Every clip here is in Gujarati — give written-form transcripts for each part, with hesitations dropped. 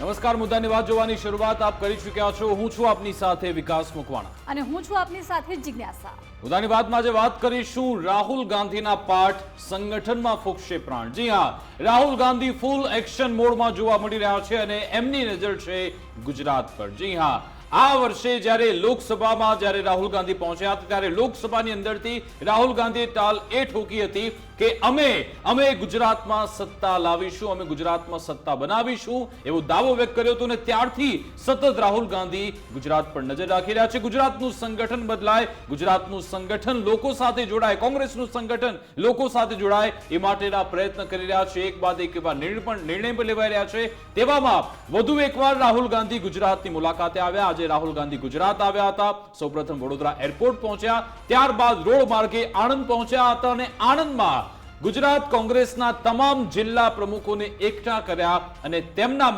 નમસ્કાર, મુદ્દાની વાત જોવાની શરૂઆત આપ કરી ચૂક્યા છો। હું છું આપની સાથે વિકાસ મુકવાણા અને હું છું આપની સાથે જિજ્ઞાસા। મુદ્દાની વાતમાં આજે વાત કરીશું રાહુલ ગાંધીના પાઠ સંગઠનમાં ફૂંકશે પ્રાણ। જી હા, રાહુલ ગાંધી ફૂલ એક્શન મોડમાં જોવા મળી રહ્યા છે અને એમની નજર છે ગુજરાત પર। જી હા, આ વર્ષે જ્યારે લોકસભામાં જ્યારે રાહુલ ગાંધી પહોંચ્યા હતા ત્યારે લોકસભાની અંદરથી રાહુલ ગાંધીએ ટાલ એ ઠોકી હતી કે અમે ગુજરાતમાં સત્તા લાવીશું, અમે ગુજરાતમાં સત્તા બનાવીશું એવો દાવો વ્યક્ત કર્યો હતો અને ત્યારથી સતત રાહુલ ગાંધી ગુજરાત પર નજર રાખી રહ્યા છે। ગુજરાતનું સંગઠન બદલાય, ગુજરાતનું સંગઠન લોકો સાથે જોડાય, કોંગ્રેસનું સંગઠન લોકો સાથે જોડાય એ માટેના પ્રયત્ન કરી રહ્યા છે। એક બાદ એક એવા નિર્ણય પણ લેવાઈ રહ્યા છે। તેવામાં વધુ એકવાર રાહુલ ગાંધી ગુજરાતની મુલાકાતે આવ્યા। આજે રાહુલ ગાંધી ગુજરાત આવ્યા હતા। સૌપ્રથમ વડોદરા એરપોર્ટ પહોંચ્યા, ત્યારબાદ રોડ માર્ગે આણંદ પહોંચ્યા હતા અને આણંદમાં ગુજરાત કોંગ્રેસના તમામ જિલ્લા પ્રમુખોને એકઠા કર્યા અને તેમના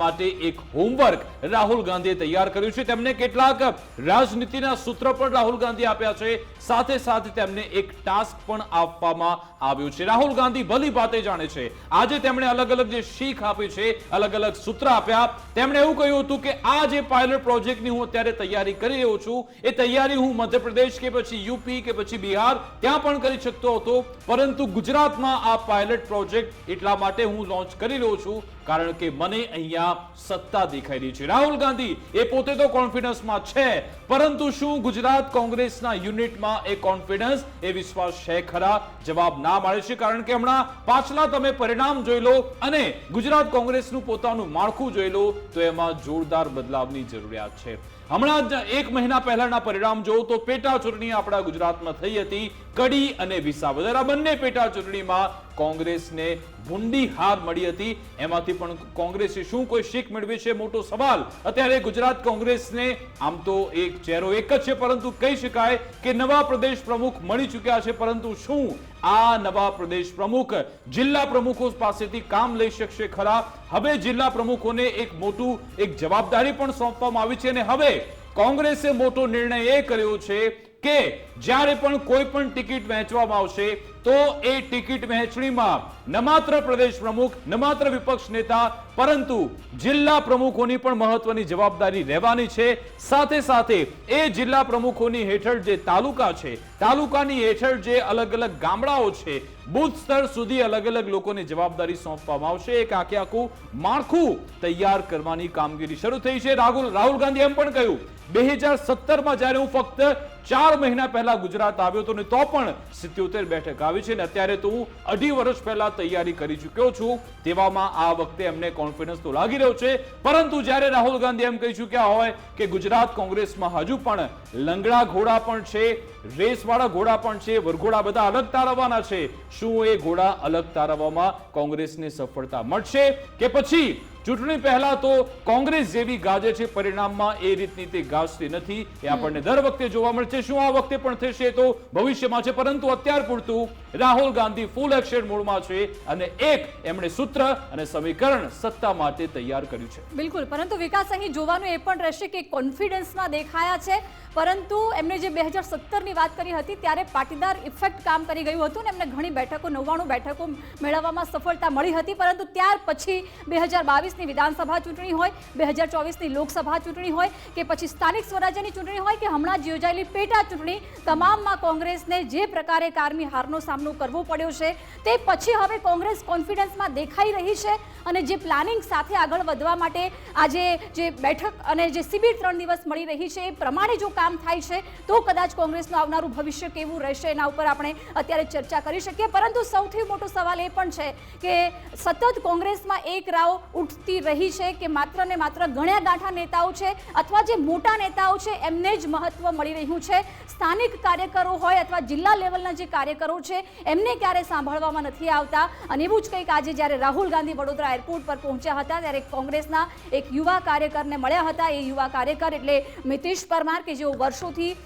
માટે એક હોમવર્ક રાહુલ ગાંધીએ તૈયાર કર્યું છે। તેમને કેટલાક રાજનીતિના સૂત્ર પણ રાહુલ ગાંધી આપ્યા છે, સાથે સાથે તેમને એક ટાસ્ક પણ આપવામાં આવ્યું છે। રાહુલ ગાંધી ભલી બાતે જાણે છે। આજે તેમણે અલગ અલગ જે શીખ આપી છે, અલગ અલગ સૂત્ર આપ્યા। તેમણે એવું કહ્યું હતું કે આ જે પાયલોટ પ્રોજેક્ટની હું અત્યારે તૈયારી કરી રહ્યો છું એ તૈયારી હું મધ્યપ્રદેશ કે પછી યુપી કે પછી બિહાર ત્યાં પણ કરી શકતો હતો, પરંતુ ગુજરાતમાં આ પાયલોટ પ્રોજેક્ટ એટલા માટે હું લોન્ચ કરી રહ્યો છું કારણ કે મને અહીંયા સત્તા દેખાઈ રહી છે। રાહુલ ગાંધી એ પોતે તો કોન્ફિડન્સમાં છે, પરંતુ શું ગુજરાત કોંગ્રેસના યુનિટમાં એ કોન્ફિડન્સ, એ વિશ્વાસ છે ખરા? જવાબ ના મળે છે, કારણ કે હમણાં પાછલા તમે પરિણામ જોઈ લો અને ગુજરાત કોંગ્રેસનું પોતાનું માળખું જોઈ લો તો એમાં જોરદાર બદલાવની જરૂરિયાત છે। હમણાં જ એક મહિના પહેલાના પરિણામ જોવો તો પેટા ચૂંટણી આપણા ગુજરાતમાં થઈ હતી, કડી અને વિસાવદર આ બંને પેટા ચૂંટણીમાં કોંગ્રેસને ભૂંડી હાર મળી હતી। એમાંથી પણ કોંગ્રેસે શું કોઈ શીખ મેળવી છે, મોટો સવાલ અત્યારે ગુજરાત કોંગ્રેસને। આમ તો એક ચહેરો એક જ છે, પરંતુ કહી શકાય કે નવા પ્રદેશ પ્રમુખ મળી ચૂક્યા છે, પરંતુ શું આ નવા પ્રદેશ પ્રમુખ જિલ્લા પ્રમુખો પાસેથી કામ લઈ શકશે ખરા? હવે જિલ્લા પ્રમુખોને એક જવાબદારી પણ સોંપવામાં આવી છે અને હવે કોંગ્રેસે મોટો નિર્ણય એ કર્યો છે કે જ્યારે પણ કોઈ પણ ટિકિટ વહેંચવામાં આવશે તો એ ટિકિટ વહેંચણીમાં ન માત્ર પ્રદેશ પ્રમુખ, ન માત્ર વિપક્ષ નેતા, પરંતુ જિલ્લા પ્રમુખોની પણ મહત્વની જવાબદારી રહેવાની છે। સાથે સાથે એ જિલ્લા પ્રમુખોની હેઠળ જે તાલુકા છે, તાલુકાની હેઠળ જે અલગ અલગ ગામડાઓ છે, બુથ સ્તર સુધી અલગ અલગ લોકોની જવાબદારી સોંપવામાં આવશે। એક આખું માળખું તૈયાર કરવાની કામગીરી શરૂ થઈ છે। રાહુલ ગાંધી એમ પણ કહ્યું 2017માં જ્યારે હું ફક્ત 4 મહિના પહેલા ગુજરાત આવ્યો હતો ને તો પણ 77 બેઠક આવી છે, ને અત્યારે તો હું 2.5 વર્ષ પહેલા તૈયારી કરી ચૂક્યો છું। તેવામાં આ વખતે એમને કોન્ફિડન્સ તો લાગી રહ્યો છે, પરંતુ જ્યારે રાહુલ ગાંધી એમ કહી ચૂક્યા હોય કે ગુજરાત કોંગ્રેસમાં હજુ પણ લંગડા ઘોડા પણ છે, રેસવાળા ઘોડા પણ છે, વરઘોડા બધા અલગ તારવવાના છે, શું એ ઘોડા અલગ તારવવામાં કોંગ્રેસને સફળતા મળશે કે પછી ચૂંટણી પહેલા તો કોંગ્રેસ જેવી ગાજે છે, પરિણામમાં એ રીતની તે ગાજતી નથી? એ આપણને દર વખતે જોવા મળે છે। શું આ વખતે પણ થશે તો ભવિષ્યમાં છે, પરંતુ અત્યાર પૂરતું રાહુલ ગાંધી ફૂલ એક્શન મોડમાં છે અને એમણે સૂત્ર અને સમીકરણ સત્તા માટે તૈયાર કર્યું છે। બિલકુલ, પરંતુ વિકાસ અહીં જોવાનું એ પણ રહેશે કે કોન્ફિડન્સમાં દેખાયા છે, પરંતુ એમને જે 2017ની વાત કરી હતી ત્યારે પાટીદાર ઇફેક્ટ કામ કરી ગયું હતું ને એમને ઘણી બેઠકો 99 બેઠકો મેળવવામાં સફળતા મળી હતી, પરંતુ ત્યાર પછી 2022ની વિધાનસભા ચૂંટણી હોય, 2024ની લોકસભા ચૂંટણી હોય કે પછી સ્થાનિક સ્વરાજ્યની ચૂંટણી હોય કે હમણાં જ યોજાયેલી પેટા ચૂંટણી, તમામમાં કોંગ્રેસને જે પ્રકારે કારમી હારનો સામનો કરવો પડ્યો છે તે પછી હવે કોંગ્રેસ કોન્ફિડન્સમાં દેખાઈ રહી છે અને જે પ્લાનિંગ સાથે આગળ વધવા માટે આજે જે બેઠક અને જે શિબિર 3 દિવસ મળી રહી છે એ પ્રમાણે જો કામ થાય છે તો કદાચ કોંગ્રેસનું આવનારું ભવિષ્ય કેવું રહેશે એના ઉપર આપણે અત્યારે ચર્ચા કરી શકીએ। પરંતુ સૌથી મોટો સવાલ એ પણ છે કે સતત કોંગ્રેસમાં એક રાવ ઉઠતી રહી છે કે માત્ર ને માત્ર ગણ્યા ગાંઠા નેતાઓ છે અથવા જે મોટા નેતાઓ છે એમને જ મહત્વ મળી રહ્યું છે, સ્થાનિક કાર્યકરો હોય અથવા જિલ્લા લેવલના જે કાર્યકરો છે એમને ક્યારે સાંભળવામાં નથી આવતા। અને એવું જ કંઈક આજે જ્યારે રાહુલ ગાંધી વડોદરા એરપોર્ટ પર પહોંચ્યા હતા ત્યારે કોંગ્રેસના એક યુવા કાર્યકરને મળ્યા હતા। એ યુવા કાર્યકર એટલે મિતેશ પરમાર કે જેઓ વર્ષોથી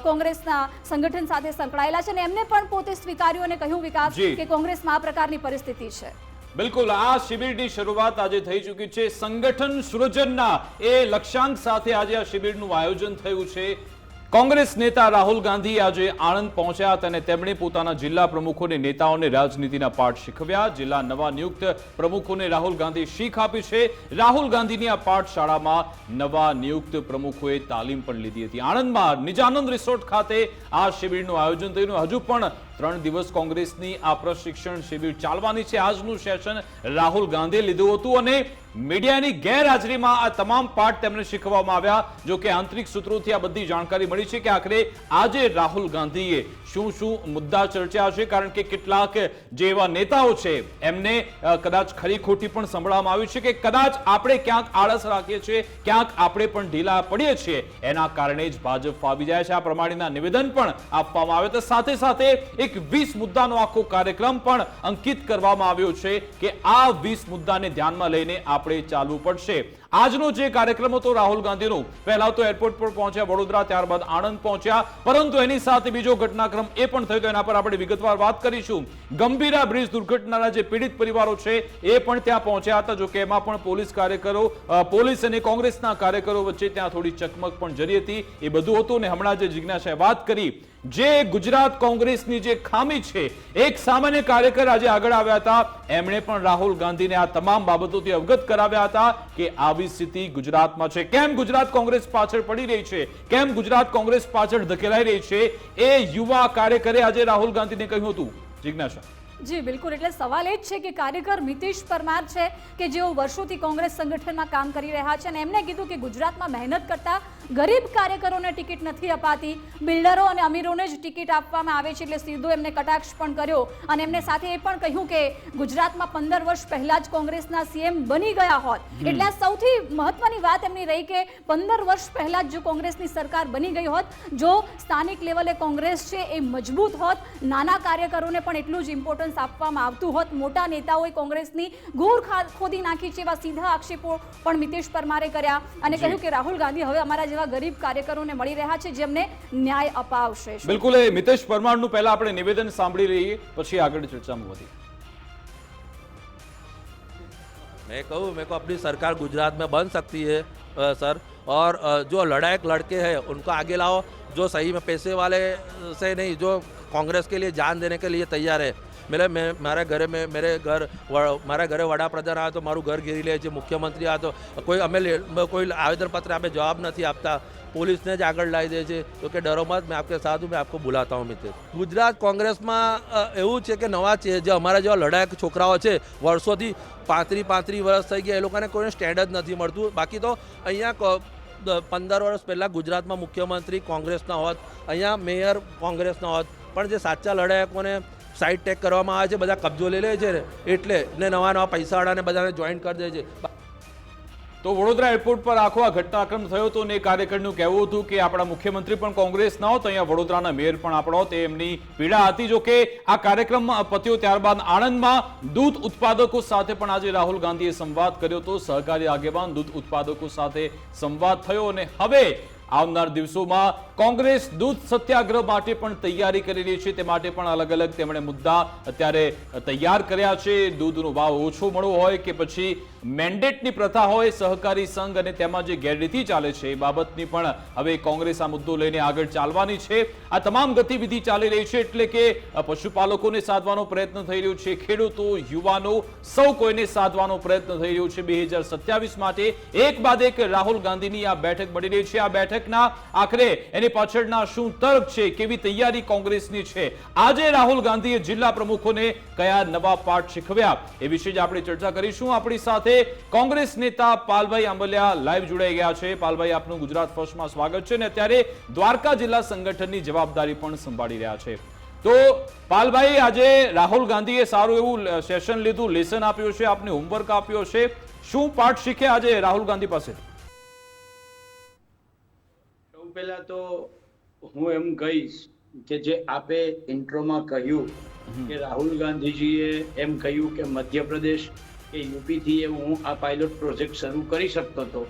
કોંગ્રેસના સંગઠન સાથે સંકળાયેલા છે અને એમને પણ પોતે સ્વીકાર્યું અને કહ્યું વિકાસ કે કોંગ્રેસમાં આ પ્રકારની પરિસ્થિતિ છે। બિલકુલ, આ શિબિરની શરૂઆત આજે થઈ ચૂકી છે। સંગઠન સૃજનના એ લક્ષ્યાંક સાથે આજે આ શિબિરનું આયોજન થયું છે। કોંગ્રેસ નેતા રાહુલ ગાંધી આજે આણંદ પહોંચ્યા હતા અને તેમણે પોતાના જિલ્લા પ્રમુખોને નેતાઓને રાજનીતિના પાઠ શીખવ્યા. જિલ્લા નવા નિયુક્ત પ્રમુખોને રાહુલ ગાંધી શીખ આપી છે. રાહુલ ગાંધીની આ પાઠશાળામાં નવા નિયુક્ત પ્રમુખોએ તાલીમ પણ લીધી હતી. આણંદમાં નિજાનંદ રિસોર્ટ ખાતે આ શિબિરનું આયોજન થયું. હજુ પણ 3 દિવસ કોંગ્રેસની આ પ્રશિક્ષણ શિબિર ચાલવાની છે. આજનું સેશન રાહુલ ગાંધીએ લીધું હતું અને મીડિયાની ગેરહાજરીમાં આ તમામ પાઠ તેમને શીખવવામાં આવ્યા. જો કે આંતરિક સૂત્રોથી આ બધી જાણકારી મળી છે કે આખરે આજે રાહુલ ગાંધીએ શું મુદ્દા ચર્ચ્યા છે, કારણ કે કેટલાક જે એવા નેતાઓ છે એમને કદાચ ખરી ખોટી પણ સંભળાવવામાં આવ્યું છે કે કદાચ આપણે ક્યાંક આળસ રાખીએ છીએ, ક્યાંક આપણે પણ ઢીલા પડીએ છીએ, એના કારણે જ ભાજપ ફાવી જાય છે. આ પ્રમાણેના નિવેદન પણ આપવામાં આવ્યા હતા. સાથે સાથે એક 20 મુદ્દાનો આખો કાર્યક્રમ પણ અંકિત કરવામાં આવ્યો છે કે આ 20 મુદ્દાને ધ્યાનમાં લઈને આપણે ચાલવું પડશે. આજનો જે કાર્યક્રમ હતો રાહુલ ગાંધીનો, પહેલા તો એરપોર્ટ પર પહોંચ્યા વડોદરા, ત્યારબાદ આણંદ પહોંચ્યા, પરંતુ એની સાથે બીજો ઘટનાક્રમ એ પણ થયો, એના પર આપણે વિગતવાર વાત કરીશું. ગંભીરા બ્રિજ દુર્ઘટનાના જે પીડિત પરિવારો છે એ પણ ત્યાં પહોંચ્યા હતા. જો કે એમાં પણ પોલીસ અને કોંગ્રેસના કાર્યકરો વચ્ચે ત્યાં થોડી ચકમક પણ જરી હતી. એ બધું હતું ને હમણાં જે જિજ્ઞાસાએ વાત કરી, જે ગુજરાત કોંગ્રેસની જે ખામી છે, એક સામાન્ય કાર્યકર આજે આગળ આવ્યા હતા. એમણે પણ રાહુલ ગાંધીને આ તમામ બાબતોથી અવગત કરાવ્યા હતા કે આવી સ્થિતિ ગુજરાતમાં છે, કેમ ગુજરાત કોંગ્રેસ પાછળ પડી રહી છે, કેમ ગુજરાત કોંગ્રેસ પાછળ ધકેલાઈ રહી છે. એ યુવા કાર્યકરે આજે રાહુલ ગાંધીને કહ્યું હતું. જિજ્ઞાસા. જી બિલકુલ, એટલે સવાલ એ જ છે કે કાર્યકર મિતેશ પરમાર છે કે જેઓ વર્ષોથી કોંગ્રેસ સંગઠનમાં કામ કરી રહ્યા છે અને એમને કીધું કે ગુજરાતમાં મહેનત કરતા ગરીબ કાર્યકરોને ટિકિટ નથી અપાતી, બિલ્ડરો અને અમીરોને જ ટિકિટ આપવામાં આવે છે. એટલે સીધો એમને કટાક્ષ પણ કર્યો અને એમને સાથે એ પણ કહ્યું કે ગુજરાતમાં 15 વર્ષ પહેલા જ કોંગ્રેસના સીએમ બની ગયા હોત. એટલે સૌથી મહત્વની વાત એમની રહી કે 15 વર્ષ પહેલા જ જો કોંગ્રેસની સરકાર બની ગઈ હોત, જો સ્થાનિક લેવલે કોંગ્રેસ છે એ મજબૂત હોત, નાના કાર્યકરોને પણ એટલું જ ઇમ્પોર્ટન્સ આપવામાં આવતું હોત, મોટા નેતાઓએ કોંગ્રેસની ગૂર ખોદી નાખી છે, એવા સીધા આક્ષેપો પણ મિતેશ પરમારે કર્યા અને કહ્યું કે રાહુલ ગાંધી હવે અમારા જેવા ગરીબ કાર્યકરોને મળી રહ્યા છે જેમને ન્યાય અપાવશે. બિલકુલ, એ મિતેશ પરમારનું પહેલા આપણે નિવેદન સાંભળી લઈએ, પછી આગળ ચર્ચામાં વધીએ. मैं कहूँ, मेरे को अपनी सरकार गुजरात में बन सकती है सर, और जो लड़ाई लड़के हैं उनको आगे लाओ, जो सही में पैसे वाले से नहीं, जो कांग्रेस के लिए जान देने के लिए तैयार है. મારા ઘરે વડાપ્રધાન આવે તો મારું ઘર ઘેરી લે છે, મુખ્યમંત્રી આવે તો કોઈ આવેદનપત્ર આપે જવાબ નથી આપતા, પોલીસને જ આગળ લાવી દે છે. તો કે ડરો મત, મેં આપકે સાથ હું, મેં આપકો બુલાતા હું મિત્ર. ગુજરાત કોંગ્રેસમાં એવું છે કે નવા છે, જે અમારા જેવા લડાયક છોકરાઓ છે, વર્ષોથી 35 વર્ષ થઈ ગયા, એ લોકોને કોઈને સ્ટેન્ડ જ નથી મળતું. બાકી તો અહીંયા 15 વર્ષ પહેલાં ગુજરાતમાં મુખ્યમંત્રી કોંગ્રેસના હોત, અહીંયા મેયર કોંગ્રેસના હોત, પણ જે સાચા લડાયકોને સાઇડ ટેક કરવામાં આવે છે, બધા કબજો લઈ લે છે ને, એટલે ને નવા પૈસાવાળાને બધાને જોઈન્ટ કરી દે છે. તો વડોદરા એરપોર્ટ પર આખો આ ઘટનાક્રમ થયો હતો ને કાર્યકરનું કહેવું હતું કે આપણા મુખ્યમંત્રી પણ કોંગ્રેસ ન હોત, અહીંયા વડોદરાના મેયર પણ આપણો હોત, એમની પીડા હતી. જો કે આ કાર્યક્રમ પત્યો ત્યારબાદ આણંદમાં દૂધ ઉત્પાદકો સાથે પણ આજે રાહુલ ગાંધીએ સંવાદ કર્યો હતો. સહકારી આગેવાન દૂધ ઉત્પાદકો સાથે સંવાદ થયો અને હવે આવનાર દિવસોમાં કોંગ્રેસ દૂધ સત્યાગ્રહ માટે પણ તૈયારી કરી રહી છે. તે માટે પણ અલગ અલગ તેમણે મુદ્દા અત્યારે તૈયાર કર્યા છે. દૂધનો ભાવ ઓછો મળવો હોય કે પછી મેન્ડેટની પ્રથા હોય, સહકારી સંઘ અને તેમાં જે ગેરરીતિ ચાલે છે એ બાબતની પણ હવે કોંગ્રેસ આ મુદ્દો લઈને આગળ ચાલવાની છે. આ તમામ ગતિવિધિ ચાલી રહી છે, એટલે કે પશુપાલકોને સાધવાનો પ્રયત્ન થઈ રહ્યો છે, ખેડૂતો, યુવાનો, સૌ કોઈને સાધવાનો પ્રયત્ન થઈ રહ્યો છે. 2027 માટે એક બાદ એક રાહુલ ગાંધીની આ બેઠક મળી રહી છે. આ બેઠકના આખરે એની પાછળના શું તર્ક છે, કેવી તૈયારી કોંગ્રેસની છે, આજે રાહુલ ગાંધીએ જિલ્લા પ્રમુખોને કયા નવા પાઠ શીખવ્યા, એ વિશે જ આપણે ચર્ચા કરીશું. આપણી સાથે કોંગ્રેસ નેતા પાલભાઈ આંબલિયા લાઈવ જોડાઈ ગયા છે. પાલભાઈ, આપનું ગુજરાત ફર્સ્ટમાં સ્વાગત છે અને અત્યારે દ્વારકા જિલ્લા સંગઠનની જવાબદારી પણ સંભાળી રહ્યા છે. તો પાલભાઈ, આજે રાહુલ ગાંધીએ સારું એવું સેશન લીધું, લેસન આપ્યું છે, આપને હોમવર્ક આપ્યો છે, શું પાઠ શીખ્યા આજે રાહુલ ગાંધી પાસે? સૌ પહેલા તો હું એમ કહીશ કે જે આપે ઇન્ટ્રોમાં કહ્યું કે રાહુલ ગાંધીજીએ એમ કહ્યું કે મધ્યપ્રદેશ કે યુપી થી હું આ પાયલોટ પ્રોજેક્ટ શરૂ કરી શકતો હતો,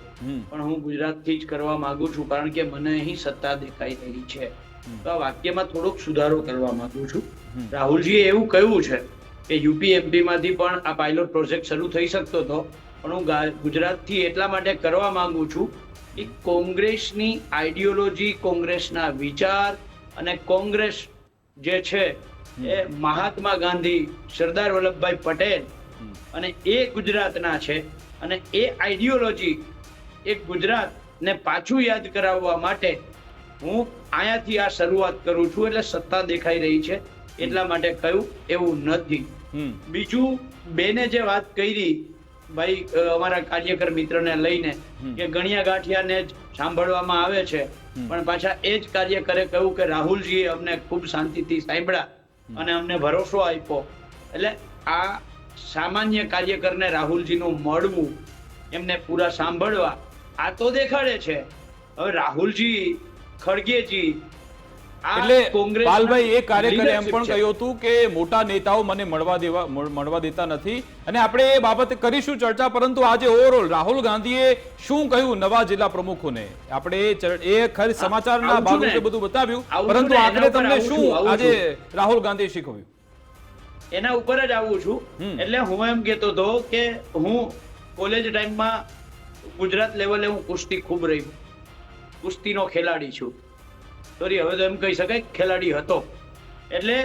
પણ હું ગુજરાતથી જ કરવા માંગુ છું કારણ કે મને અહીં સત્તા દેખાઈ રહી છે. તો આ વાક્યમાં થોડોક સુધારો કરવા માંગુ છું. રાહુલજીએ એવું કહ્યું છે કે યુપી એમપી માંથી પણ આ પાયલોટ પ્રોજેક્ટ શરૂ થઈ શકતો હતો, પણ હું ગુજરાતથી એટલા માટે કરવા માંગુ છું કે કોંગ્રેસની આઈડિયોલોજી, કોંગ્રેસના વિચાર અને કોંગ્રેસ જે છે એ મહાત્મા ગાંધી, સરદાર વલ્લભભાઈ પટેલ અને એ ગુજરાતના છે, અને એ આઈડિયોલોજી એ ગુજરાતને પાછું યાદ કરાવવા માટે હું અહીંયાથી આ શરૂઆત કરું છું. એટલે સત્તા દેખાઈ રહી છે એટલા માટે કહ્યું, એવું નથી. બીજું બેને જે વાત કરી ભાઈ અમારા કાર્યકર મિત્રને લઈને કે ગણ્યા ગાંઠિયાને જ સાંભળવામાં આવે છે, પણ પાછા એ જ કાર્યકરે કહ્યું કે રાહુલજીએ અમને ખૂબ શાંતિથી સાંભળ્યા અને અમને ભરોસો આપ્યો. એટલે આ સામાન્ય કાર્યકરને રાહુલજીનું મળવું, એમને પૂરા સાંભળવા, આ તો દેખાડે છે. હવે રાહુલજી, ખડગેજી, એટલે પાલભાઈ એ કાર્યકરે એમ પણ કહ્યું હતું કે મોટા નેતાઓ મને મળવા દેતા નથી, અને આપણે એ બાબતે કરીશું ચર્ચા. પરંતુ આજે ઓવરઓલ રાહુલ ગાંધીએ શું કહ્યું નવા જિલ્લા પ્રમુખોને, આપણે એ ખરી સમાચારના ભાગરૂપે બધું બતાવ્યું, પરંતુ આખરે તમને શું આજે રાહુલ ગાંધીએ શીખવ્યું એના ઉપર જ આવું છું. એટલે હું એમ કહેતો હતો કે હું કોલેજ ટાઈમમાં ગુજરાત લેવલે હું કુસ્તી ખૂબ રહી, કુસ્તીનો ખેલાડી છું. સોરી, હવે તો એમ કહી શકાય ખેલાડી હતો. એટલે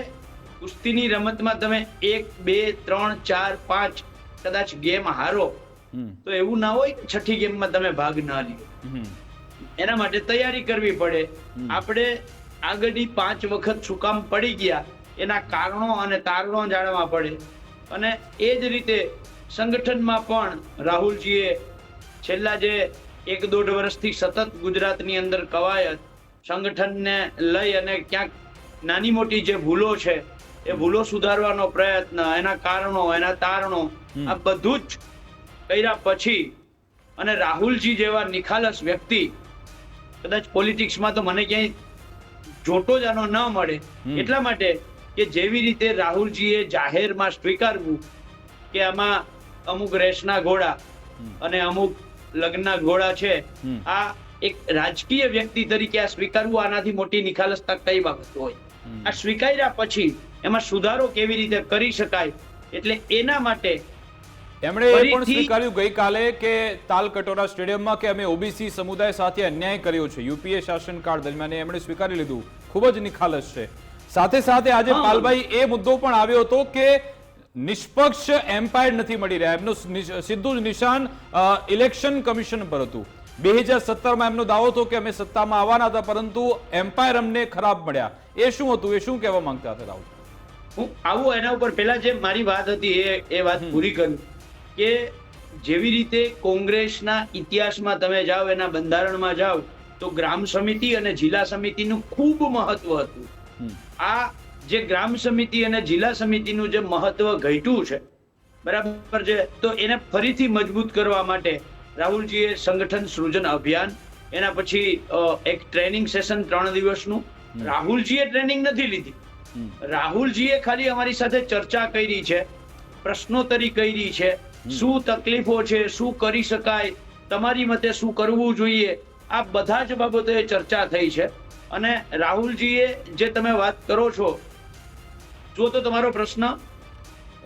કુસ્તીની રમતમાં તમે 1, 2, 3, 4, 5 કદાચ ગેમ હારો તો એવું ના હોય કે છઠ્ઠી ગેમમાં તમે ભાગ ના લ્યો. એના માટે તૈયારી કરવી પડે. આપણે આગળની 5 વખત શું કામ પડી ગયા એના કારણો અને તારણો જાણવા પડે. અને એ જ રીતે સંગઠનમાં પણ રાહુલજીએ છેલ્લા જે 1-1.5 વર્ષથી સતત ગુજરાતની અંદર કવાયત, સંગઠનને લઈ અને ક્યાંક નાની મોટી જે ભૂલો છે એ ભૂલો સુધારવાનો પ્રયત્ન, એના કારણો, એના તારણો, આ બધું જ કર્યા પછી અને રાહુલજી જેવા નિખાલસ વ્યક્તિ કદાચ પોલિટિક્સમાં તો મને ક્યાંય જોટો જ આનો ન મળે. એટલા માટે કે જેવી રીતે રાહુલજીએ જાહેરમાં સ્વીકારવું કે આમાં અમુક રેસના ઘોડા અને અમુક લગ્નના ઘોડા છે, આ એક રાજકીય વ્યક્તિ તરીકે આ સ્વીકારવું, આનાથી મોટી નિખાલસતા કઈ બાબત હોય? આ સ્વીકાર્યા પછી એમાં સુધારો કેવી રીતે કરી શકાય, એટલે એના માટે એમણે એ પણ સ્વીકાર્યું ગઈકાલે કે તાલકટોરા સ્ટેડિયમમાં કે અમે ઓબીસી સમુદાય સાથે અન્યાય કર્યો છે યુપીએ શાસનકાળ દરમિયાન. એમણે સ્વીકારી લીધું, ખૂબ જ નિખાલસ છે. સાથે સાથે આજે પાલભાઈ એ મુદ્દો પણ આવ્યો હતો કે નિષ્પક્ષ એમ્પાયર નથી મળી રહ્યા. એમનું સીધું જ નિશાન ઇલેક્શન કમિશન પર હતું. 2017માં એમનો દાવો હતો કે અમે સત્તામાં આવવાના હતા, પરંતુ એમ્પાયર અમને ખરાબ મળ્યા. એ શું હતું, એ શું કહેવા માંગતા હતા રાહુલ? હું આવું એના ઉપર પહેલા જે મારી વાત હતી એ વાત પૂરી કરું કે જેવી રીતે કોંગ્રેસના ઇતિહાસમાં તમે જાઓ, એના બંધારણમાં જાઓ તો ગ્રામ સમિતિ અને જિલ્લા સમિતિનું ખૂબ મહત્વ હતું. આ જે ગ્રામ સમિતિ અને જિલ્લા સમિતિનું જે મહત્વ ઘટ્યું છે, બરાબર છે, તો એને ફરીથી મજબૂત કરવા માટે રાહુલજીએ સંગઠન સૃજન અભિયાન, એના પછી એક ટ્રેનિંગ સેશન 3 દિવસનું. રાહુલજીએ ટ્રેનિંગ નથી લીધી, રાહુલજીએ ખાલી અમારી સાથે ચર્ચા કરી છે, પ્રશ્નોત્તરી કરી છે, શું તકલીફો છે, શું કરી શકાય, તમારી મતે શું કરવું જોઈએ, આ બધા જ બાબતોએ ચર્ચા થઈ છે. અને રાહુલજીએ જે તમે વાત કરો છો, જો તો તમારો પ્રશ્ન,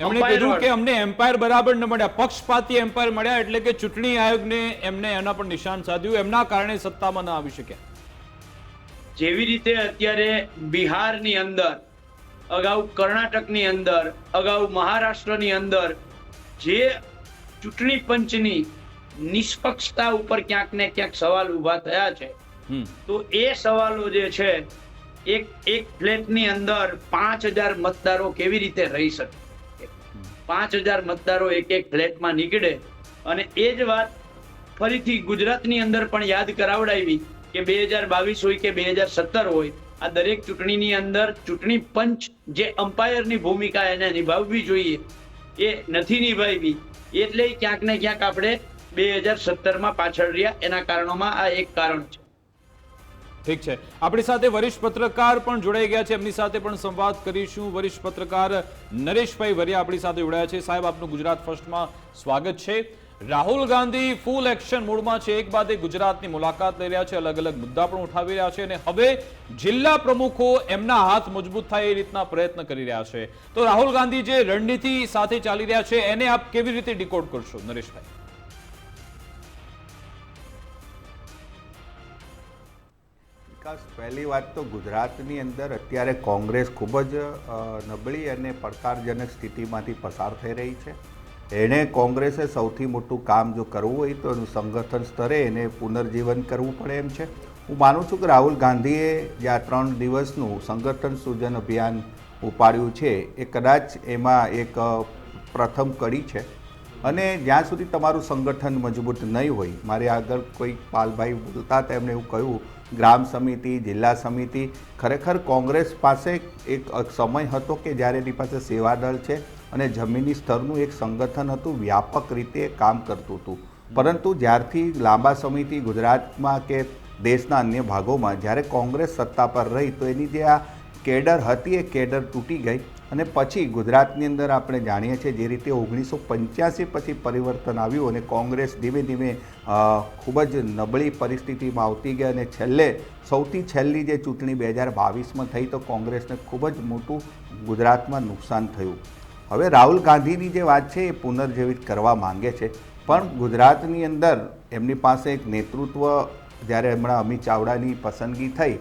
એમણે કીધું કે અમને એમ્પાયર બરાબર ન મળ્યા, પક્ષપાતી એમ્પાયર મળ્યા, એટલે કે ચૂંટણી આયોગને એમને એના પર નિશાન સાધ્યું, એમના કારણે સત્તામાં ન આવી શક્યા. જેવી રીતે અત્યારે બિહારની અંદર, અગાઉ કર્ણાટકની અંદર, અગાઉ મહારાષ્ટ્રની અંદર જે ચૂંટણી પંચની નિષ્પક્ષતા ઉપર ક્યાંક ને ક્યાંક સવાલ ઉભા થયા છે, તો એ સવાલો જે છે, એક ફ્લેટની અંદર 5000 મતદારો કેવી રીતે રહી શકે? 5000 મતદારો એક ફ્લેટમાં નીકળે. અને એ જ વાત ફરીથી ગુજરાતની અંદર પણ યાદ કરાવડાવી કે 2022 હોય કે 2017 હોય, આ દરેક ચૂંટણીની અંદર ચૂંટણી પંચ જે અમ્પાયરની ભૂમિકા એને નિભાવવી જોઈએ એ નથી નિભાવી. એટલે ક્યાંક ને ક્યાંક આપણે 2017માં પાછળ રહ્યા. એના કારણોમાં આ એક કારણ છે. ઠીક છે, આપણી સાથે વરિષ્ઠ પત્રકાર પણ જોડાઈ ગયા છે, એમની સાથે પણ સંવાદ કરીશું. વરિષ્ઠ પત્રકાર નરેશભાઈ વરિયા આપણી સાથે જોડાયા છે. સાહેબ, આપનું ગુજરાત ફર્સ્ટમાં સ્વાગત છે. રાહુલ ગાંધી ફૂલ એક્શન મોડમાં છે, એક બાદ એક ગુજરાતની મુલાકાત લઈ રહ્યા છે, અલગ અલગ મુદ્દા પણ ઉઠાવી રહ્યા છે, અને હવે જિલ્લા પ્રમુખો એમના હાથ મજબૂત થાય એ રીતના પ્રયત્ન કરી રહ્યા છે. તો રાહુલ ગાંધી જે રણનીતિ સાથે ચાલી રહ્યા છે એને આપ કેવી રીતે ડિકોડ કરશો નરેશભાઈ? વિકાસ, પહેલી વાત તો ગુજરાતની અંદર અત્યારે કોંગ્રેસ ખૂબ જ નબળી અને પડકારજનક સ્થિતિમાંથી પસાર થઈ રહી છે. એણે કોંગ્રેસે સૌથી મોટું કામ જો કરવું હોય તો એનું સંગઠન સ્તરે એને પુનર્જીવન કરવું પડે એમ છે. હું માનું છું કે રાહુલ ગાંધીએ જે આ 3 દિવસનું સંગઠન સૃજન અભિયાન ઉપાડ્યું છે એ કદાચ એમાં એક પ્રથમ કડી છે. અને જ્યાં સુધી તમારું સંગઠન મજબૂત નહીં હોય, મારે આગળ કોઈ પાલભાઈ બોલતા હતા એમણે એવું કહ્યું, ગ્રામ સમિતિ, જિલ્લા સમિતિ, ખરેખર કોંગ્રેસ પાસે એક સમય હતો કે જ્યારે એની પાસે સેવાદળ છે અને જમીની સ્તરનું એક સંગઠન હતું, વ્યાપક રીતે કામ કરતું હતું. પરંતુ જ્યારથી લાંબા સમયથી ગુજરાતમાં કે દેશના અન્ય ભાગોમાં જ્યારે કોંગ્રેસ સત્તા પર રહી તો એની જે આ કેડર હતી એ કેડર તૂટી ગઈ. અને પછી ગુજરાતની અંદર આપણે જાણીએ છીએ જે રીતે 1985 પછી પરિવર્તન આવ્યું અને કોંગ્રેસ ધીમે ધીમે ખૂબ જ નબળી પરિસ્થિતિમાં આવતી ગઈ અને છેલ્લે સૌથી છેલ્લી જે ચૂંટણી 2022માં થઈ તો કોંગ્રેસને ખૂબ જ મોટું ગુજરાતમાં નુકસાન થયું. હવે રાહુલ ગાંધીની જે વાત છે એ પુનર્જીવિત કરવા માંગે છે, પણ ગુજરાતની અંદર એમની પાસે એક નેતૃત્વ, જ્યારે હમણાં અમિત ચાવડાની પસંદગી થઈ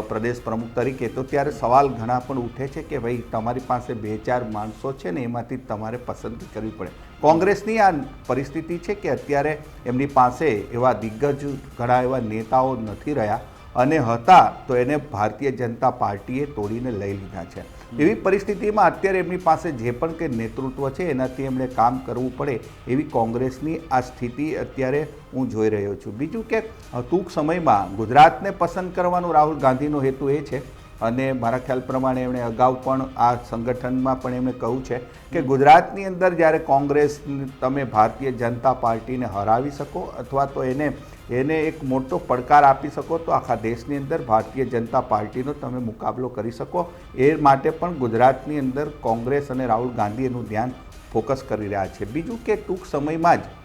પ્રદેશ પ્રમુખ તરીકે, તો ત્યારે સવાલ ઘણા પણ ઉઠે છે કે ભાઈ તમારી પાસે 2-4 માણસો છે ને એમાંથી તમારે પસંદગી કરવી પડે. કોંગ્રેસની આ પરિસ્થિતિ છે કે અત્યારે એમની પાસે એવા દિગ્ગજ ઘણા એવા નેતાઓ નથી રહ્યા અને હતા તો એને ભારતીય જનતા પાર્ટીએ તોડીને લઈ લીધા છે. એવી પરિસ્થિતિમાં અત્યારે એમની પાસે જે પણ કંઈ નેતૃત્વ છે એનાથી એમણે કામ કરવું પડે એવી કોંગ્રેસની આ સ્થિતિ અત્યારે હું જોઈ રહ્યો છું. બીજું કે ટૂંક સમયમાં ગુજરાતને પસંદ કરવાનો રાહુલ ગાંધીનો હેતુ એ છે અને મારા ખ્યાલ પ્રમાણે એમણે અગાઉ પણ આ સંગઠનમાં પણ એમણે કહ્યું છે કે ગુજરાતની અંદર જ્યારે કોંગ્રેસ તમે ભારતીય જનતા પાર્ટીને હરાવી શકો અથવા તો એને એક મોટો પડકાર આપી શકો તો આખા દેશની અંદર ભારતીય જનતા પાર્ટીનો તમે મુકાબલો કરી શકો. એ માટે પણ ગુજરાતની અંદર કોંગ્રેસ અને રાહુલ ગાંધી એનું ધ્યાન ફોકસ કરી રહ્યા છે. બીજું કે ટૂંક સમયમાં જ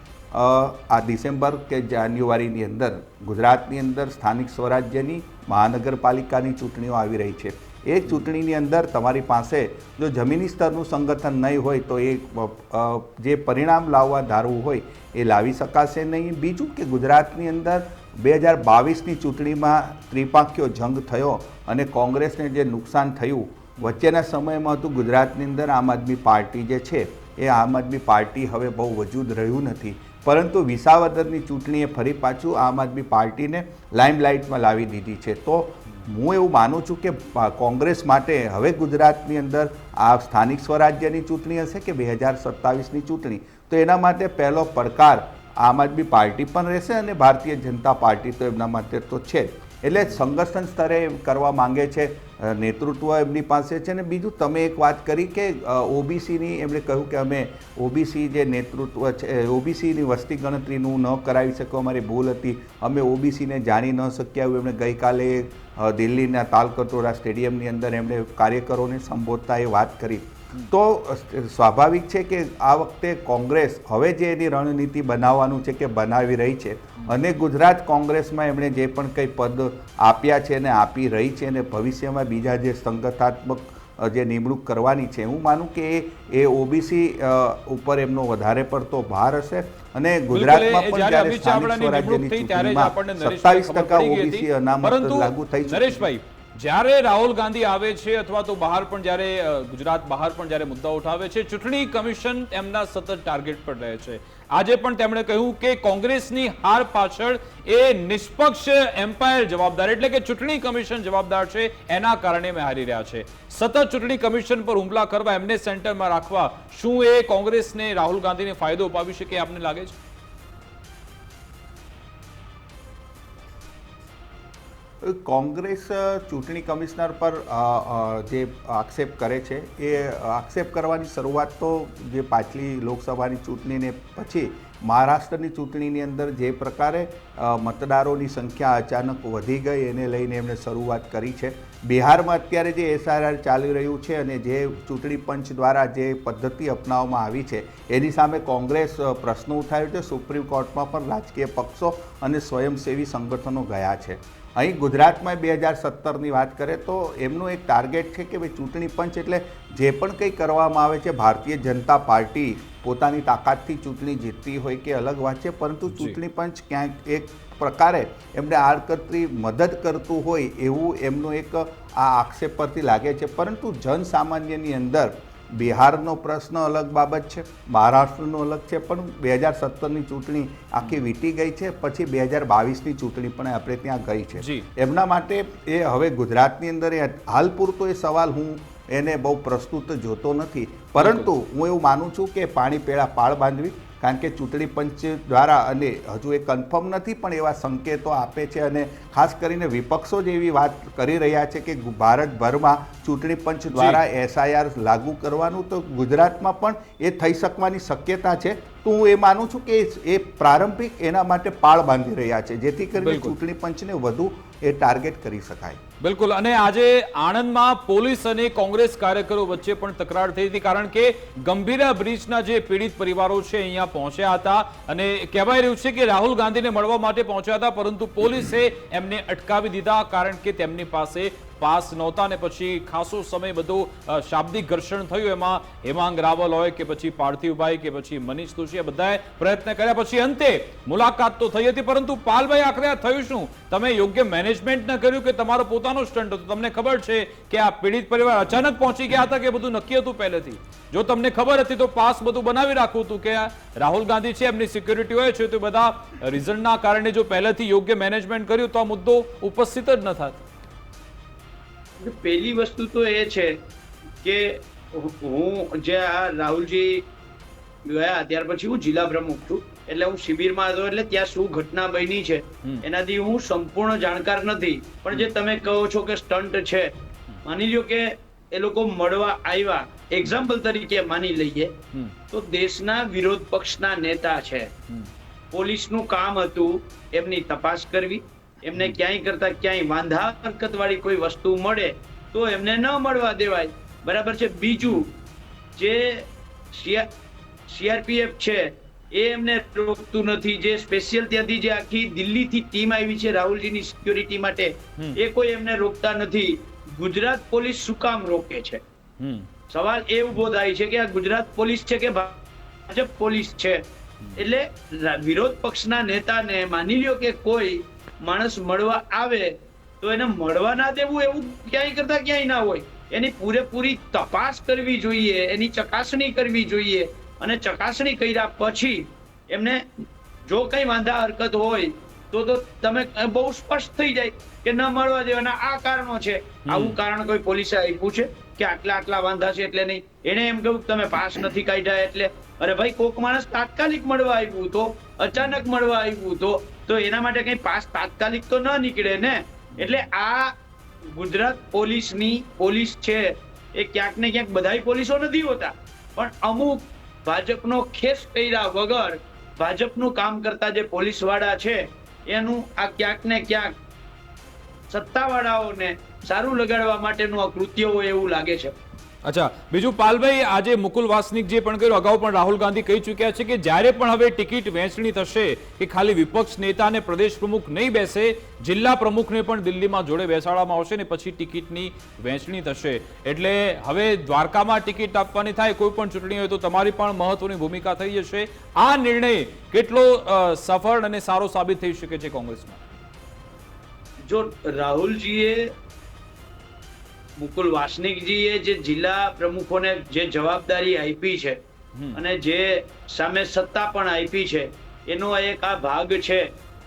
આ ડિસેમ્બર કે જાન્યુઆરીની અંદર ગુજરાતની અંદર સ્થાનિક સ્વરાજ્યની મહાનગરપાલિકાની ચૂંટણીઓ આવી રહી છે. એ ચૂંટણીની અંદર તમારી પાસે જો જમીની સ્તરનું સંગઠન નહીં હોય તો એ જે પરિણામ લાવવા ધારવું હોય એ લાવી શકાશે નહીં. બીજું કે ગુજરાતની અંદર 2022ની ચૂંટણીમાં ત્રિપાંખીયો જંગ થયો અને કોંગ્રેસને જે નુકસાન થયું વચ્ચેના સમયમાં હતું ગુજરાતની અંદર આમ આદમી પાર્ટી જે છે એ આમ આદમી પાર્ટી હવે બહુ વજૂદ રહ્યું નથી. પરંતુ વિસાવદરની ચૂંટણીએ ફરી પાછું આમ આદમી પાર્ટીને લાઇમલાઇટમાં લાવી દીધી છે. તો હું એવું માનું છું કે કોંગ્રેસ માટે હવે ગુજરાતની અંદર આ સ્થાનિક સ્વરાજ્યની ચૂંટણી હશે કે 2027ની ચૂંટણી, તો એના માટે પહેલો પડકાર આમ આદમી પાર્ટી પણ રહેશે અને ભારતીય જનતા પાર્ટી તો એમના માટે તો છે જ. એટલે સંગઠન સ્તરે કરવા માંગે છે, નેતૃત્વ એમની પાસે છે. ને બીજું તમે એક વાત કરી કે ઓબીસીની, એમણે કહ્યું કે અમે ઓબીસી જે નેતૃત્વ છે ઓબીસીની વસ્તી ગણતરીનું ન કરાવી શકો, અમારી ભૂલ હતી, અમે ઓબીસીને જાણી ન શક્યા. એવું એમણે ગઈકાલે દિલ્હીના તાલકટોરા સ્ટેડિયમની અંદર એમણે કાર્યકરોને સંબોધતા એ વાત કરી. તો સ્વાભાવિક છે કે આ વખતે કોંગ્રેસ હવે જે એની રણનીતિ બનાવવાનું છે કે બનાવી રહી છે અને ગુજરાત કોંગ્રેસમાં એમણે જે પણ કંઈ પદ આપ્યા છે અને આપી રહી છે અને ભવિષ્યમાં બીજા જે સંગઠનાત્મક જે નિમણૂક કરવાની છે, હું માનું કે એ ઓબીસી ઉપર એમનો વધારે પડતો ભાર હશે. અને ગુજરાતમાં પણ જ્યારે સ્થાનિક સ્વરાજ્યની ચૂંટણીમાં 27% ઓબીસી અનામત લાગુ થઈ છે. નરેશભાઈ, જ્યારે રાહુલ ગાંધી આવે છે અથવા તો બહાર પણ જ્યારે ગુજરાત બહાર પણ જ્યારે મુદ્દા ઉઠાવે છે, ચૂંટણી કમિશન એમના સતત ટાર્ગેટ પર રહે છે. આજે પણ તેમણે કહ્યું કે કોંગ્રેસની હાર પાછળ એ નિષ્પક્ષ એમ્પાયર જવાબદાર, એટલે કે ચૂંટણી કમિશન જવાબદાર છે, એના કારણે અમે હારી રહ્યા છે. સતત ચૂંટણી કમિશન પર હુમલા કરવા, એમને સેન્ટરમાં રાખવા, શું એ કોંગ્રેસને રાહુલ ગાંધીને ફાયદો અપાવી શકે આપને લાગે છે? કોંગ્રેસ ચૂંટણી કમિશનર પર જે આક્ષેપ કરે છે એ આક્ષેપ કરવાની શરૂઆત તો જે પાછલી લોકસભાની ચૂંટણીને પછી મહારાષ્ટ્રની ચૂંટણીની અંદર જે પ્રકારે મતદારોની સંખ્યા અચાનક વધી ગઈ એને લઈને એમણે શરૂઆત કરી છે. બિહારમાં અત્યારે જે એસઆરઆર ચાલી રહ્યું છે અને જે ચૂંટણી પંચ દ્વારા જે પદ્ધતિ અપનાવવામાં આવી છે એની સામે કોંગ્રેસ પ્રશ્નો ઉઠાવ્યો છે. સુપ્રીમ કોર્ટમાં પણ રાજકીય પક્ષો અને સ્વયંસેવી સંગઠનો ગયા છે. અહીં ગુજરાતમાં 2017ની વાત કરે તો એમનું એક ટાર્ગેટ છે કે ભાઈ ચૂંટણી પંચ એટલે જે પણ કંઈ કરવામાં આવે છે, ભારતીય જનતા પાર્ટી પોતાની તાકાતથી ચૂંટણી જીતતી હોય કે અલગ વાત છે, પરંતુ ચૂંટણી પંચ ક્યાંક એક પ્રકારે એમને આડકતરી મદદ કરતું હોય એવું એમનો એક આ આક્ષેપ પરથી લાગે છે. પરંતુ જનસામાન્યની અંદર બિહારનો પ્રશ્ન અલગ બાબત છે, મહારાષ્ટ્રનો અલગ છે, પણ 2017ની ચૂંટણી આખી વીતી ગઈ છે, પછી 2022ની ચૂંટણી પણ આપણે ત્યાં ગઈ છે. એમના માટે એ હવે ગુજરાતની અંદર હાલ પૂરતો એ સવાલ હું એને બહુ પ્રસ્તુત જોતો નથી, પરંતુ હું એવું માનું છું કે પાણી પેળા પાળ બાંધવી, કારણ કે ચૂંટણી પંચ દ્વારા, અને હજુ એ કન્ફર્મ નથી પણ એવા સંકેતો આપે છે, અને ખાસ કરીને વિપક્ષો જ એવી વાત કરી રહ્યા છે કે ભારતભરમાં ચૂંટણી પંચ દ્વારા SIR લાગુ કરવાનું, તો ગુજરાતમાં પણ એ થઈ શકવાની શક્યતા છે. તો હું એ માનું છું કે એ પ્રારંભિક એના માટે પાળ બાંધી રહ્યા છે, જેથી કરીને ચૂંટણી પંચને વધુ એ ટાર્ગેટ કરી શકાય. બિલકુલ. અને આજે આણંદમાં પોલીસ અને કોંગ્રેસ કાર્યકરો વચ્ચે પણ તકરાર થઈ હતી, કારણ કે ગંભીરા બ્રિજના જે પીડિત પરિવારો છે અહીંયા પહોંચ્યા હતા, અને કહેવાય રહ્યું છે કે રાહુલ ગાંધીને મળવા માટે પહોંચ્યા હતા, પરંતુ પોલીસે એમને અટકાવી દીધા, કારણ કે તેમની પાસે પાસ નહોતા, અને પછી ખાસો સમય બધું શાબ્દિક ઘર્ષણ થયું. એમાં હેમાંગ રાવલ હોય કે પછી પાર્થિવભાઈ કે પછી મનીષ દોશી, એ બધાએ પ્રયત્ન કર્યા, પછી અંતે મુલાકાત તો થઈ હતી, પરંતુ પાલભાઈ આખરે આ થયું શું? તમે યોગ્ય મેનેજમેન્ટ ન કર્યું કે તમારો પોતાનો સ્ટન્ટ હતો? તમને ખબર છે કે આ પીડિત પરિવાર અચાનક પહોંચી ગયા હતા કે બધું નક્કી હતું પહેલેથી? જો તમને ખબર હતી તો પાસ બધું બનાવી રાખવું હતું કે રાહુલ ગાંધી છે, એમની સિક્યુરિટી હોય છે, તો બધા રીઝનના કારણે જો પહેલેથી યોગ્ય મેનેજમેન્ટ કર્યું તો આ મુદ્દો ઉપસ્થિત જ ન થાત. પહેલી વસ્તુ તો એ છે કે હું જે આ રાહુલજી ગયા ત્યાર પછી હું જિલ્લા પ્રમુખ છું, એટલે હું શિબિરમાં હતો, એટલે ત્યાં શું ઘટના બની છે એનાથી હું સંપૂર્ણ જાણકાર નથી. પણ જે તમે કહો છો કે સ્ટન્ટ છે, માની લ્યો કે એ લોકો મળવા આવ્યા, એક્ઝામ્પલ તરીકે માની લઈએ તો દેશના વિરોધ પક્ષના નેતા છે, પોલીસનું કામ હતું એમની તપાસ કરવી, એમને ક્યાંય કરતા ક્યાંય વાંધા હરકત વાળી કોઈ વસ્તુ મળે તો એમને ન મળવા દેવાય, બરાબર છે. બીજું, જે CRPF છે એ એમને રોકતું નથી, જે સ્પેશિયલ ત્યાંથી જે આખી દિલ્હીથી ટીમ આવી છે રાહુલજીની સિક્યોરિટી માટે, એ કોઈ એમને રોકતા નથી. ગુજરાત પોલીસ શું કામ રોકે છે? સવાલ એ ઉભો થાય છે કે આ ગુજરાત પોલીસ છે કે ભાજપ પોલીસ છે? એટલે વિરોધ પક્ષના નેતાને માની લ્યો કે કોઈ માણસ મળવા આવે તો એને મળવા ના દેવું, એવું ક્યાંય કરતા ક્યાંય ના હોય. એની પૂરેપૂરી તપાસ કરવી જોઈએ, એની ચકાસણી કરવી જોઈએ, અને ચકાસણી કર્યા પછી એમને જો કઈ વાંધા હરકત હોય તો તમે બહુ સ્પષ્ટ થઈ જાય કે ન મળવા દેવાના આ કારણો છે. આવું કારણ કોઈ પોલીસે આપ્યું છે કે આટલા વાંધા છે એટલે નહીં? એને એમ કહ્યું તમે પાસ નથી કાઢ્યા એટલે? અરે ભાઈ, કોક માણસ તાત્કાલિક મળવા આવ્યું તો, અચાનક મળવા આવ્યું તો એના માટે કઈ પાસ તાત્કાલિક તો ન નીકળે ને. એટલે આ ગુજરાત પોલીસની પોલીસ છે એ ક્યાંક ને ક્યાંક બધાય પોલીસો નથી હોતા, પણ અમુક ભાજપનો ખેસ કર્યા વગર ભાજપનું કામ કરતા જે પોલીસ વાળા છે એનું આ ક્યાંક ને ક્યાંક સત્તાવાળાઓને સારું લગાડવા માટેનું આ કૃત્ય હોય એવું લાગે છે. અચ્છા, બીજું પાલભાઈ, આજે મુકુલ વાસનિક જે પણ કર્યું, અગાઉ પણ રાહુલ ગાંધી કહી ચૂક્યા છે કે જ્યારે પણ હવે ટિકિટ વહેંચણી થશે કે ખાલી વિપક્ષ નેતા અને પ્રદેશ પ્રમુખ નહીં બેસે, જિલ્લા પ્રમુખને પણ દિલ્હીમાં જોડે બેસાડવામાં આવશે ને પછી ટિકિટની વહેંચણી થશે. એટલે હવે દ્વારકામાં ટિકિટ આપવાની થાય કોઈ પણ ચૂંટણી હોય તો તમારી પણ મહત્વની ભૂમિકા થઈ જશે. આ નિર્ણય કેટલો સફળ અને સારો સાબિત થઈ શકે છે કોંગ્રેસમાં? જો રાહુલજીએ, મુકુલ વાસનિકજીએ જે જિલ્લા પ્રમુખોને જે જવાબદારી આપી છે અને જે સામે સત્તા પણ આપી છે, એનો એક આ ભાગ છે.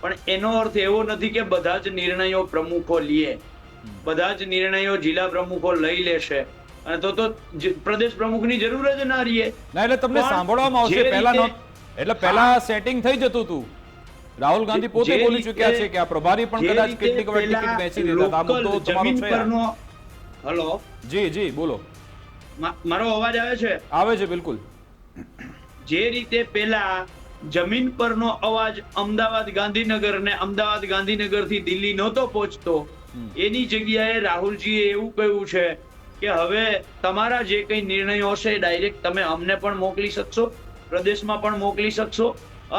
પણ એનો અર્થ એવો નથી કે બધા જ નિર્ણયો પ્રમુખો લે, બધા જ નિર્ણયો જિલ્લા પ્રમુખો લઈ લેશે, અને તો પ્રદેશ પ્રમુખની જરૂર જ ના રહે. ના, એટલે તમને સાંભળવામાં આવશે પહેલા, એટલે પહેલા સેટિંગ થઈ જતું હતું. રાહુલ ગાંધી પોતે બોલી ચૂક્યા છે કે આ પ્રભારી પણ કદાચ કેટલીક વાર ટિકિટ વેચી દેતા. આ મુદ્દો તમારો છે. હેલો, જી બોલો. મારો અવાજ આવે છે? આવે છે, બિલકુલ. જે રીતે પેલા જમીન પરનો અવાજ અમદાવાદ ગાંધીનગર ને અમદાવાદ ગાંધીનગર થી દિલ્હી નહોતો પહોંચતો, એની જગ્યાએ રાહુલજીએ એવું કહ્યું છે કે હવે તમારા જે કઈ નિર્ણયો હશે ડાયરેક્ટ તમે અમને પણ મોકલી શકશો, પ્રદેશમાં પણ મોકલી શકશો,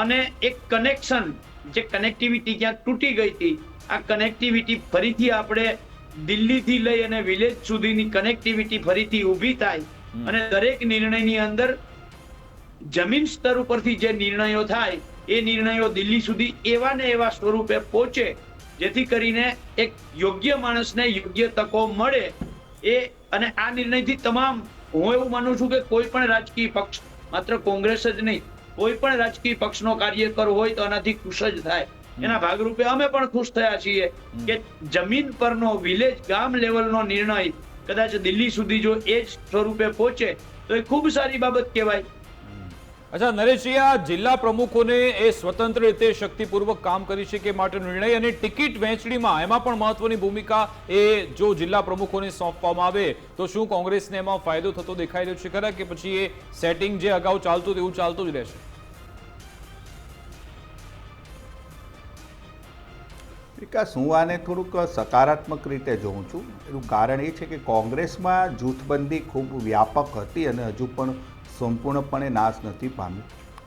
અને એક કનેક્શન, જે કનેક્ટિવિટી ક્યાંક તૂટી ગઈ હતી આ કનેક્ટિવિટી ફરીથી આપણે દિલ્હીથી લઈ અને વિલેજ સુધીની કનેક્ટિવિટી ફરીથી ઊભી થાય અને દરેક નિર્ણયની અંદર જમીન સ્તર ઉપરથી જે નિર્ણયો થાય એ નિર્ણયો દિલ્હી સુધી એવા ને એવા સ્વરૂપે પહોંચે જેથી કરીને એક યોગ્ય માણસને યોગ્ય તકો મળે એ અને આ નિર્ણયથી તમામ હું એવું માનું છું કે કોઈ પણ રાજકીય પક્ષ માત્ર કોંગ્રેસ જ નહીં કોઈ પણ રાજકીય પક્ષનો કાર્યકર હોય તો આનાથી ખુશ જ થાય એના ભાગરૂપે અમે પણ ખુશ થયા છીએ કે જમીન પરનો વિલેજ ગામ લેવલનો નિર્ણય કદાચ દિલ્હી સુધી જો એ જ સ્વરૂપે પહોંચે તો એ ખૂબ સારી બાબત કહેવાય. અચ્છા નરેશજી, આ જિલ્લા પ્રમુખોને એ સ્વતંત્ર રીતે શક્તિપૂર્વક કામ કરી શકે માટે નિર્ણય અને ટિકિટ વહેંચણીમાં એમાં પણ મહત્વની ભૂમિકા એ જો જિલ્લા પ્રમુખોને સોંપવામાં આવે તો શું કોંગ્રેસને એમાં ફાયદો થતો દેખાઈ રહ્યો છે ખરા કે પછી એ સેટિંગ જે અગાઉ ચાલતું તેવું ચાલતું જ રહેશે? વિકાસ, હું આને થોડુંક સકારાત્મક રીતે જોઉં છું. એનું કારણ એ છે કે કોંગ્રેસમાં જૂથબંધી ખૂબ વ્યાપક હતી અને હજુ પણ સંપૂર્ણપણે નાશ નથી પામી.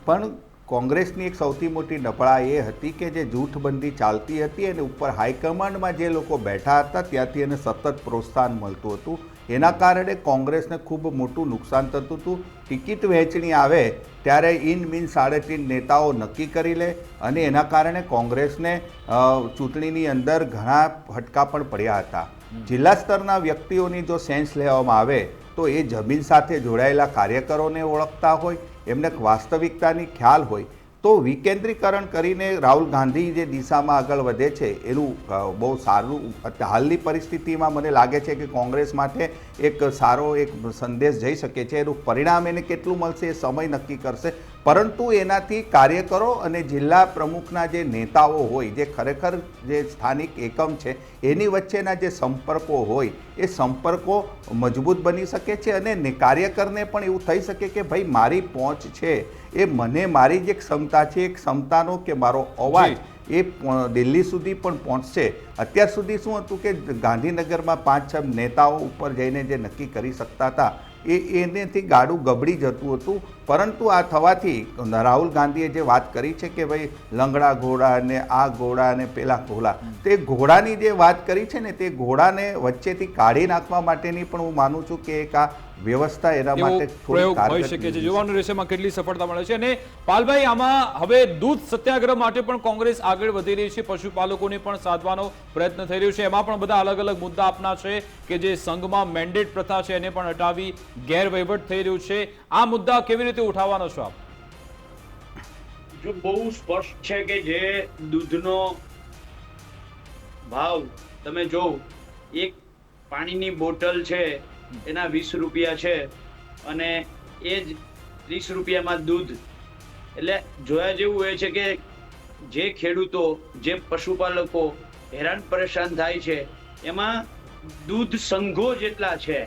પણ કોંગ્રેસની એક સૌથી મોટી નબળાઈ એ હતી કે જે જૂથબંધી ચાલતી હતી અને ઉપર હાઈકમાન્ડમાં જે લોકો બેઠા હતા ત્યાંથી એને સતત પ્રોત્સાહન મળતું હતું. એના કારણે કોંગ્રેસને ખૂબ મોટું નુકસાન થતું હતું. ટિકિટ વહેંચણી આવે ત્યારે ઇન મીન 3.5 નેતાઓ નક્કી કરી લે અને એના કારણે કોંગ્રેસને ચૂંટણીની અંદર ઘણા ફટકા પણ પડ્યા હતા. જિલ્લા સ્તરના વ્યક્તિઓની જો સેન્સ લેવામાં આવે તો એ જમીન સાથે જોડાયેલા કાર્યકરોને ઓળખતા હોય, એમને વાસ્તવિકતાની ખ્યાલ હોય તો વિકેન્દ્રીકરણ કરીને રાહુલ ગાંધી જે દિશામાં આગળ વધે છે એનું બહુ સારું હાલની પરિસ્થિતિમાં મને લાગે છે કે કોંગ્રેસ માટે એક સારો એક સંદેશ જઈ શકે છે. એનું પરિણામ એને કેટલું મળશે એ સમય નક્કી કરશે. પરંતુ એનાથી કાર્યકરો અને જિલ્લા પ્રમુખના જે નેતાઓ હોય, જે ખરેખર જે સ્થાનિક એકમ છે એની વચ્ચેના જે સંપર્કો હોય એ સંપર્કો મજબૂત બની શકે છે અને કાર્યકરને પણ એવું થઈ શકે કે ભાઈ મારી પહોંચ છે એ મને મારી જે ક્ષમતા છે એ ક્ષમતાનો કે મારો અવાજ એ દિલ્હી સુધી પણ પહોંચશે. અત્યાર સુધી શું હતું કે ગાંધીનગરમાં 5-6 નેતાઓ ઉપર જઈને જે નક્કી કરી શકતા હતા એનેથી ગાડું ગબડી જતું હતું. પરંતુ આ થવાથી રાહુલ ગાંધીએ જે વાત કરી છે કે ભાઈ લંગડા ઘોડા અને આ ઘોડા અને પેલા ઘોડા, તે ઘોડાની જે વાત કરી છે ને તે ઘોડાને વચ્ચેથી કાઢી નાખવા માટેની પણ હું માનું છું કે એક આ વ્યવસ્થા એના માટે પ્રયોગ હોઈ શકે છે. જોવાનું રહેશે એમાં કેટલી સફળતા મળે છે. અને પાલભાઈ, આમાં હવે દૂધ સત્યાગ્રહ માટે પણ કોંગ્રેસ આગળ વધી રહી છે, પશુપાલકોને પણ સાધવાનો પ્રયત્ન થઈ રહ્યો છે. એમાં પણ બધા અલગ અલગ મુદ્દા આપના છે કે જે સંઘમાં મેન્ડેટ પ્રથા છે એને પણ હટાવી ગેરવહીવટ થઈ રહ્યું છે. આ મુદ્દા કેવી રીતે ઉઠાવવાનો છો આપ? જો બહુ સ્પષ્ટ છે કે જે દૂધનો ભાવ તમે જો એક પાણીની બોટલ છે એના 20 રૂપિયા છે અને એ જ 30 રૂપિયામાં દૂધ. એટલે જોયા જેવું એ છે કે જે ખેડૂતો, જે પશુપાલકો હેરાન પરેશાન થાય છે એમાં દૂધ સંઘો જેટલા છે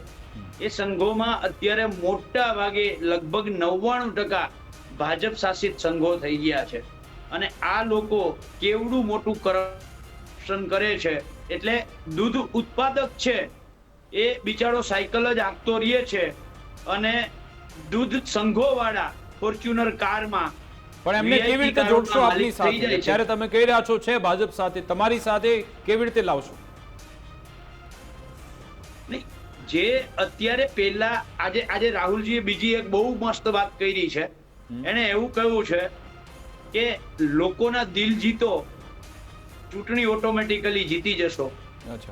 એ સંઘોમાં અત્યારે મોટા ભાગે લગભગ 99% ભાજપ શાસિત સંઘો થઈ ગયા છે. અને આ લોકો કેવડું મોટું કરપ્શન કરે છે એટલે દૂધ ઉત્પાદક છે એ બિચારો સાયકલ જ આંકતો રહે છે અને દૂધ સંઘો વાળા ફોર્ચ્યુનર કારમાં. પણ એમને કેવી રીતે જોડશો આપની સાથે? ત્યારે તમે કહી રહ્યા છો છે ભાજપ સાથે, તમારી સાથે કેવી રીતે લાવશો? જે અત્યારે પહેલા આજે રાહુલજીએ બીજી એક બહુ મસ્ત વાત કરી છે. એને એવું કહ્યું છે કે લોકોના દિલ જીતો, ચૂંટણી ઓટોમેટિકલી જીતી જશો.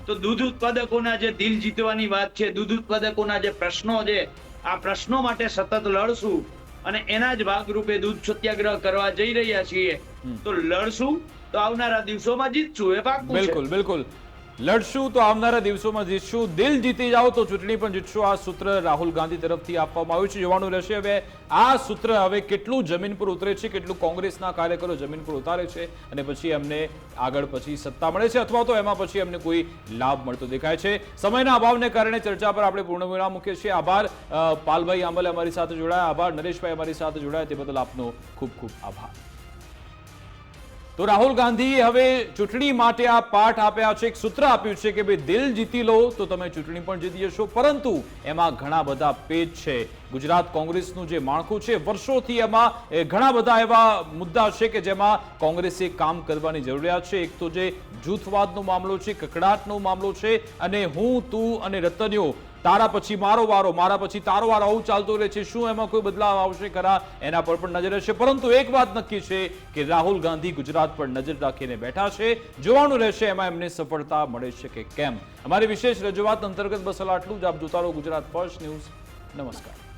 તો દૂધ ઉત્પાદકોના જે દિલ જીતવાની વાત છે, દૂધ ઉત્પાદકોના જે પ્રશ્નો છે, આ પ્રશ્નો માટે સતત લડશું અને એના જ ભાગરૂપે દૂધ સત્યાગ્રહ કરવા જઈ રહ્યા છીએ. તો લડશું તો આવનારા દિવસોમાં જીતશું, એ પાક્કું છે. બિલકુલ બિલકુલ, લડશું તો આવનારા દિવસોમાં જીતશું, દિલ જીતી જાઓ તો ચૂંટણી પણ જીતશું. આ સૂત્ર રાહુલ ગાંધી તરફથી આપવામાં આવ્યું છે. જોવાનું રહેશે હવે આ સૂત્ર હવે કેટલું જમીન પર ઉતરે છે, કેટલું કોંગ્રેસના કાર્યકરો જમીન પર ઉતારે છે અને પછી એમને આગળ પછી સત્તા મળે છે અથવા તો એમાં પછી એમને કોઈ લાભ મળતો દેખાય છે. સમયના અભાવને કારણે ચર્ચા પર આપણે પૂર્ણ વિરામ મૂકીએ છીએ. આભાર પાલભાઈ આંબલે અમારી સાથે જોડાયા, આભાર નરેશભાઈ અમારી સાથે જોડાયા, તે બદલ આપનો ખૂબ ખૂબ આભાર. તો રાહુલ ગાંધીએ હવે ચૂંટણી માટે આ પાઠ આપ્યા છે, એક સૂત્ર આપ્યું છે કે ભાઈ દિલ જીતી લો તો તમે ચૂંટણી પણ જીતી જશો, પરંતુ એમાં ઘણા બધા પેચ છે. ગુજરાત કોંગ્રેસનું જે માળખું છે વર્ષોથી એમાં ઘણા બધા એવા મુદ્દા છે કે જેમાં કોંગ્રેસે કામ કરવાની જરૂરિયાત છે. એક તો જે જૂથવાદનો મામલો છે, કકડાટનો મામલો છે, અને હું તું અને રતન્યો, તારા પછી મારો વારો, મારા પછી તારો વારો, આવું ચાલતું રહે છે. શું એમાં કોઈ બદલાવ આવશે ખરા, એના પર પણ નજર રહેશે. પરંતુ એક વાત નક્કી છે કે રાહુલ ગાંધી ગુજરાત પર નજર રાખીને બેઠા છે. જોવાનું રહેશે એમાં એમને સફળતા મળે છે કે કેમ. અમારી વિશેષ રજૂઆત અંતર્ગત બસ આટલું જ. આપ જોતા રહો ગુજરાત ફર્સ્ટ ન્યૂઝ. નમસ્કાર.